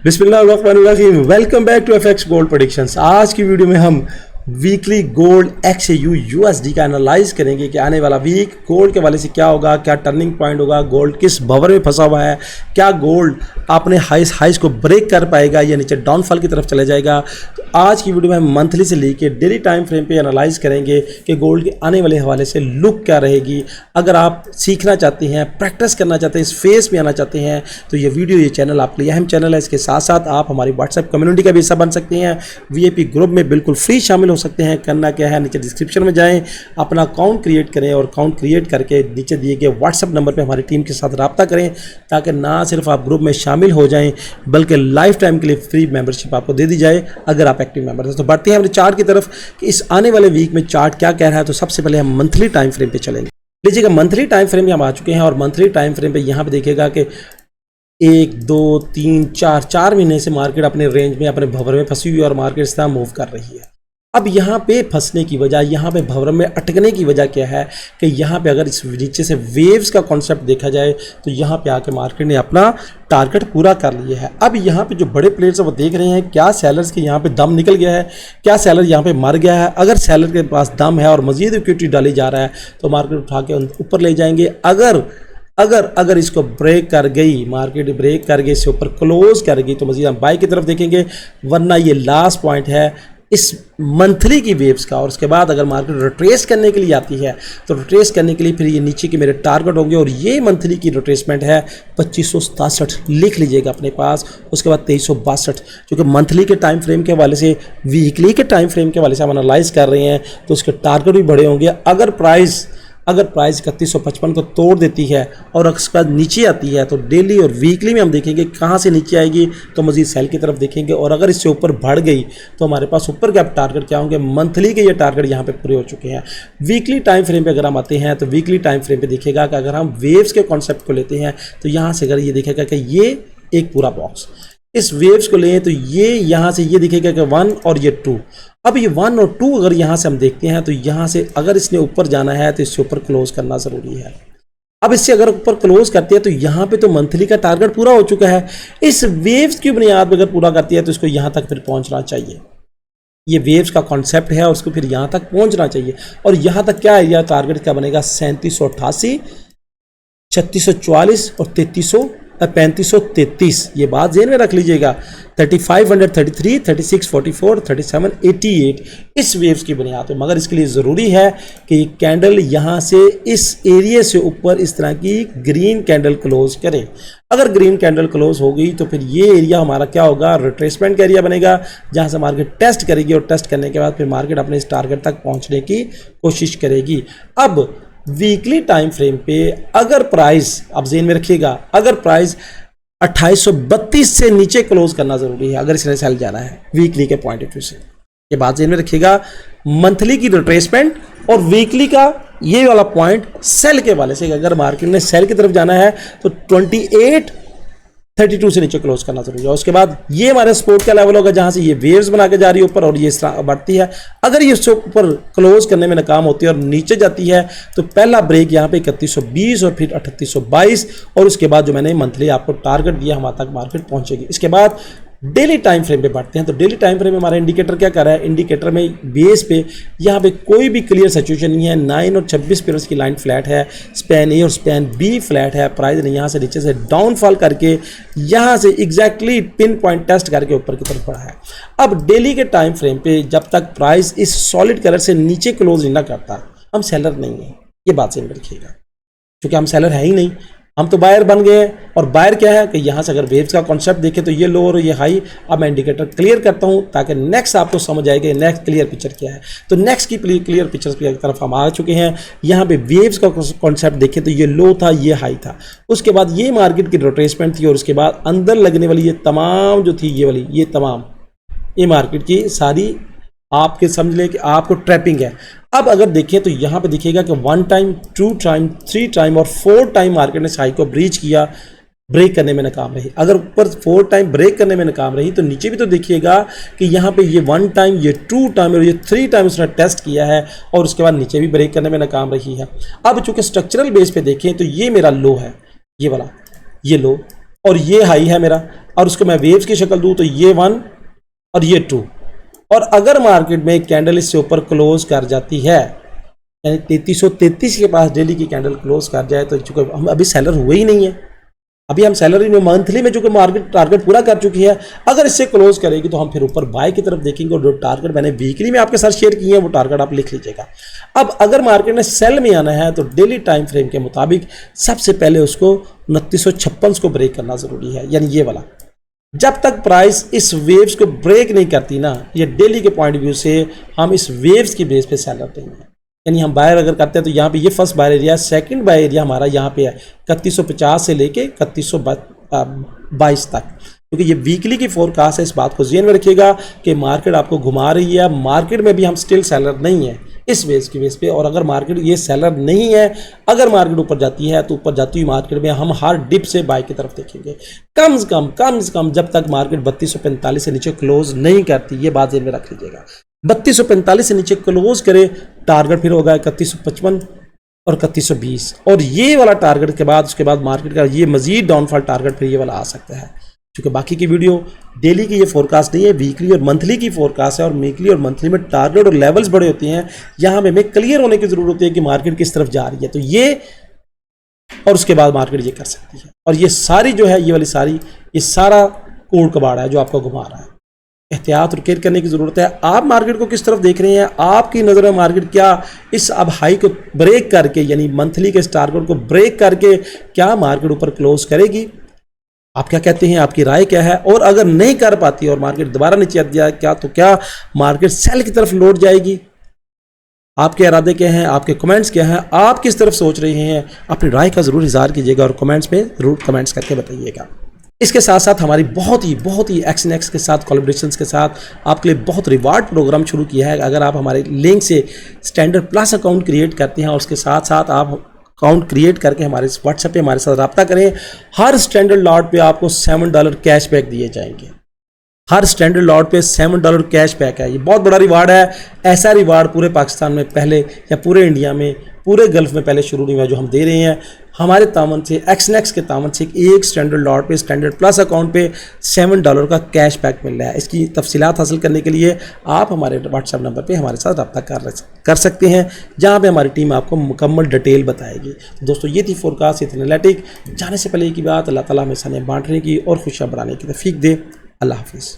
बिस्मिल्लाहिर्रहमानिर्रहीम। Welcome back to FX gold predictions. आज की वीडियो में हम वीकली गोल्ड XAU USD का एनालाइज करेंगे कि आने वाला वीक गोल्ड के वाले से क्या होगा, क्या टर्निंग पॉइंट होगा, गोल्ड किस भंवर में फंसा हुआ है, क्या गोल्ड अपने हाइस को ब्रेक कर पाएगा या नीचे डाउनफॉल की तरफ चले जाएगा। तो आज की वीडियो में हम मंथली से लेके डेली टाइम फ्रेम पे एनालाइज करेंगे कि गोल्ड के आने वाले हवाले से लुक क्या रहेगी। अगर आप सीखना चाहते हैं, प्रैक्टिस करना चाहते हैं, इस फेस में आना चाहते हैं तो ये वीडियो, ये चैनल आपके लिए अहम चैनल है। इसके साथ साथ आप हमारी व्हाट्सएप कम्युनिटी का भी हिस्सा बन सकते हैं। VIP ग्रुप में बिल्कुल फ्री शामिल हो सकते हैं। करना क्या है, नीचे डिस्क्रिप्शन में जाएं, अपना अकाउंट क्रिएट करें और अकाउंट क्रिएट करके नीचे दिए गए व्हाट्सएप नंबर पे हमारी टीम के साथ रब्ता करें ताकि ना सिर्फ आप ग्रुप में शामिल हो जाएं बल्कि लाइफ टाइम के लिए फ्री मेंबरशिप आपको दे दी जाए अगर आप एक्टिव मेंबर हैं। तो बढ़ते हैं अपने चार्ट की तरफ कि इस आने वाले वीक में चार्ट क्या कह रहा है। तो सबसे पहले हम मंथली टाइम फ्रेम पे चलेंगे। लीजिएगा, मंथली टाइम फ्रेम में हम आ चुके हैं और मंथली टाइम फ्रेम पे यहाँ पे देखिएगा कि 1 2 3 4 महीने से मार्केट अपने रेंज में, अपने भंवर में फंसी हुई है और मार्केट इस तरह मूव कर रही है। अब यहाँ पे फंसने की वजह, यहाँ पे भंवर में अटकने की वजह क्या है कि यहाँ पे अगर इस नीचे से वेव्स का कॉन्सेप्ट देखा जाए तो यहाँ पे आके मार्केट ने अपना टारगेट पूरा कर लिया है। अब यहाँ पे जो बड़े प्लेयर्स हैं वो देख रहे हैं क्या सेलर्स के यहाँ पे दम निकल गया है, क्या सेलर यहाँ पे मर गया है। अगर सेलर के पास दम है और मजीद इक्विटी डाली जा रहा है तो मार्केट उठा के ऊपर ले जाएंगे। अगर इसको ब्रेक कर गई, मार्केट ब्रेक कर गई, इससे ऊपर क्लोज कर गई तो मजीद हम बाई की तरफ देखेंगे। वरना ये लास्ट पॉइंट है इस मंथली की वेव्स का। और उसके बाद अगर मार्केट रिट्रेस करने के लिए आती है तो रिट्रेस करने के लिए फिर ये नीचे के मेरे टारगेट होंगे और ये मंथली की रिट्रेसमेंट है 2567, लिख लीजिएगा अपने पास। उसके बाद 2362, क्योंकि मंथली के टाइम फ्रेम के हवाले से, वीकली के टाइम फ्रेम के हवाले से हम एनालाइज कर रहे हैं तो उसके टारगेट भी बड़े होंगे। अगर प्राइस 3155 को तोड़ देती है और उसके बाद नीचे आती है तो डेली और वीकली में हम देखेंगे कहाँ से नीचे आएगी तो मजीद सेल की तरफ देखेंगे। और अगर इससे ऊपर बढ़ गई तो हमारे पास ऊपर के टारगेट क्या होंगे, मंथली के ये टारगेट यहाँ पे पूरे हो चुके हैं। वीकली टाइम फ्रेम पे अगर हम आते हैं तो वीकली टाइम फ्रेम पे देखिएगा कि अगर हम वेव्स के कॉन्सेप्ट को लेते हैं तो यहाँ से अगर ये देखेगा कि ये एक पूरा बॉक्स, इस वेव्स को लें तो ये यहाँ से ये दिखेगा कि 1 और ये 2। अब ये 1 और 2 अगर यहाँ से हम देखते हैं तो यहाँ से अगर इसने ऊपर जाना है तो इससे ऊपर क्लोज करना ज़रूरी है। अब इससे अगर ऊपर क्लोज करती है तो यहाँ पे तो मंथली का टारगेट पूरा हो चुका है। इस वेव्स की बुनियाद पर अगर पूरा करती है तो इसको यहाँ तक फिर पहुँचना चाहिए। ये वेव्स का कॉन्सेप्ट है और उसको फिर यहाँ तक पहुँचना चाहिए। और यहाँ तक क्या एरिया टारगेट क्या बनेगा, 3788, 3644 और 3533। ये बात ज़हन में रख लीजिएगा। 3533, 3644, 3788 इस वेव्स की बुनियाद पे। मगर इसके लिए ज़रूरी है कि कैंडल यहाँ से इस एरिया से ऊपर इस तरह की ग्रीन कैंडल क्लोज करे। अगर ग्रीन कैंडल क्लोज हो गई तो फिर ये एरिया हमारा क्या होगा, रिट्रेसमेंट का एरिया बनेगा जहाँ से मार्केट टेस्ट करेगी और टेस्ट करने के बाद फिर मार्केट अपने इस टारगेट तक पहुँचने की कोशिश करेगी। अब वीकली टाइम फ्रेम पे अगर प्राइस, आप ज़हन में रखिएगा, अगर प्राइस 2832 से नीचे क्लोज करना ज़रूरी है अगर इसने सेल जाना है वीकली के पॉइंट ऑफ व्यू से। ये बात ज़हन में रखिएगा। मंथली की रिट्रेसमेंट और वीकली का ये वाला पॉइंट सेल के वाले से, अगर मार्केट ने सेल की तरफ जाना है तो 2832 से नीचे क्लोज करना जरूरी है। उसके बाद ये हमारे सपोर्ट का लेवल होगा जहां से ये वेव्स बना के जा रही है ऊपर और ये बढ़ती है। अगर ये उससे ऊपर क्लोज करने में नाकाम होती है और नीचे जाती है तो पहला ब्रेक यहाँ पे 3120 और फिर 3822 और उसके बाद जो मैंने मंथली आपको टारगेट दिया वहां तक मार्केट पहुंचेगी। इसके बाद डेली टाइम फ्रेम पे बढ़ते हैं। तो डेली टाइम फ्रेम में हमारा इंडिकेटर क्या कर रहा है, इंडिकेटर में बेस पे यहाँ पे कोई भी क्लियर सिचुएशन नहीं है। 9 और 26 पिनर्स की लाइन फ्लैट है, स्पैन ए और स्पैन बी फ्लैट है। प्राइस ने यहाँ से नीचे से डाउनफॉल करके यहाँ से एग्जैक्टली पिन पॉइंट टेस्ट करके ऊपर की तरफ बढ़ा है। अब डेली के टाइम फ्रेम पे जब तक प्राइस इस सॉलिड कलर से नीचे क्लोज नहीं करता, हम सेलर नहीं है। ये बात से रखिएगा, क्योंकि हम सेलर है ही नहीं, हम तो बायर बन गए। और बायर क्या है कि यहाँ से अगर वेव्स का कॉन्सेप्ट देखें तो ये लो और ये हाई। अब मैं इंडिकेटर क्लियर करता हूँ ताकि नेक्स्ट आपको समझ आएगा नेक्स्ट क्लियर पिक्चर क्या है। तो नेक्स्ट की क्लियर पिक्चर की तरफ हम आ चुके हैं। यहाँ पे वेव्स का कॉन्सेप्ट देखें तो ये लो था, ये हाई था। उसके बाद ये मार्केट की रिट्रेसमेंट थी और उसके बाद अंदर लगने वाली ये तमाम जो थी, ये वाली, ये तमाम, ये मार्केट की सारी आपके समझ लें कि आपको ट्रैपिंग है। अब अगर देखें तो यहाँ पे दिखेगा कि 1 टाइम, 2 टाइम, 3 टाइम और 4 टाइम मार्केट ने हाई को ब्रीच किया, ब्रेक करने में नाकाम रही। अगर ऊपर 4 टाइम ब्रेक करने में नाकाम रही तो नीचे भी तो देखिएगा कि यहाँ पे ये 1 टाइम, ये 2 टाइम और ये 3 टाइम उसने टेस्ट किया है और उसके बाद नीचे भी ब्रेक करने में नाकाम रही है। अब चूंकि स्ट्रक्चरल बेस पे देखें तो ये मेरा लो है, ये वाला, ये लो, और ये हाई है मेरा, और उसको मैं वेव्स की शक्ल दूं तो ये 1 और ये 2। और अगर मार्केट में कैंडल इससे ऊपर क्लोज कर जाती है, यानी 3333 के पास डेली की कैंडल क्लोज कर जाए, तो चूंकि हम अभी सेलर हुए ही नहीं है, अभी हम सैलरी में मंथली में जो कि मार्केट टारगेट पूरा कर चुकी है, अगर इससे क्लोज करेगी तो हम फिर ऊपर बाय की तरफ देखेंगे। और जो टारगेट मैंने वीकली में आपके साथ शेयर किए हैं वो टारगेट आप लिख लीजिएगा। अब अगर मार्केट ने सेल में आना है तो डेली टाइम फ्रेम के मुताबिक सबसे पहले उसको 2956 को ब्रेक करना जरूरी है, यानी ये वाला। जब तक प्राइस इस वेव्स को ब्रेक नहीं करती ना, ये डेली के पॉइंट व्यू से हम इस वेव्स की बेस पे सेलर देंगे। यानी हम बायर अगर करते हैं तो यहाँ पे ये first buyer area, second buyer area हमारा यहाँ पे है 3150 से लेके 3122 तक, क्योंकि ये वीकली की फोरकास्ट है। इस बात को ज़हन में रखिएगा कि मार्केट आपको घुमा रही है, मार्केट में भी हम स्टिल सेलर नहीं है इस वेज की बेस पे। और अगर मार्केट ये सेलर नहीं है, अगर मार्केट ऊपर जाती है तो ऊपर जाती हुई मार्केट में हम हर डिप से बाय की तरफ देखेंगे कम से कम जब तक मार्केट 3245 से नीचे क्लोज नहीं करती। ये बात ज़हन में रख लीजिएगा। 3245 से नीचे क्लोज करे, टारगेट फिर होगा 3155 और 3120, और ये वाला टारगेट के बाद उसके बाद मार्केट का ये मजीद डाउनफॉल टारगेट फिर ये वाला आ सकता है। क्योंकि बाकी की वीडियो डेली की ये फोरकास्ट नहीं है, वीकली और मंथली की फोरकास्ट है, और वीकली और मंथली में टारगेट और लेवल्स बड़े होते हैं। यहाँ पे हमें क्लियर होने की जरूरत है कि मार्केट किस तरफ जा रही है, तो ये और उसके बाद मार्केट ये कर सकती है। और ये सारी जो है, ये वाली सारी, ये सारा कोड़ कबाड़ है जो आपको घुमा रहा है। एहतियात और केयर करने की जरूरत है। आप मार्केट को किस तरफ देख रहे हैं, आपकी नज़र में मार्केट क्या इस अब हाई को ब्रेक करके, यानी मंथली के टारगेट को ब्रेक करके क्या मार्केट ऊपर क्लोज करेगी? आप क्या कहते हैं, आपकी राय क्या है? और अगर नहीं कर पाती और मार्केट दोबारा नीचे आ दिया क्या, तो क्या मार्केट सेल की तरफ लौट जाएगी? आपके इरादे क्या हैं, आपके कमेंट्स क्या हैं, आप किस तरफ सोच रहे हैं? अपनी राय का जरूर इजहार कीजिएगा और कमेंट्स में जरूर कमेंट्स करके बताइएगा। इसके साथ साथ हमारी बहुत ही एक्सनेक्स के साथ कोलैबोरेशंस के साथ आपके लिए बहुत रिवार्ड प्रोग्राम शुरू किया है। अगर आप हमारे लिंक से स्टैंडर्ड प्लस अकाउंट क्रिएट करते हैं और उसके साथ साथ आप अकाउंट क्रिएट करके हमारे व्हाट्सएप पे हमारे साथ रब्ता करें, हर स्टैंडर्ड लॉट पे आपको $7 कैशबैक दिए जाएंगे। हर स्टैंडर्ड लॉट पे $7 कैशबैक है। ये बहुत बड़ा रिवार्ड है। ऐसा रिवार्ड पूरे पाकिस्तान में पहले, या पूरे इंडिया में, पूरे गल्फ में पहले शुरू नहीं हुआ जो हम दे रहे हैं। हमारे तावन से, एक्सनेक्स के तावन से एक स्टैंडर्ड लॉट पे, स्टैंडर्ड प्लस अकाउंट पे $7 का कैशबैक मिल रहा है। इसकी तफसीलात हासिल करने के लिए आप हमारे व्हाट्सएप नंबर पे हमारे साथ रब्ता कर सकते हैं, जहाँ पे हमारी टीम आपको मुकम्मल डिटेल बताएगी। तो दोस्तों, ये थी फोरकास्ट, ये थी एनालिटिक। जाने से पहले की बात, अल्लाह ताला हमें सने बांटने की और खुशियाँ बढ़ाने की तौफीक दे। अल्लाह हाफिज़।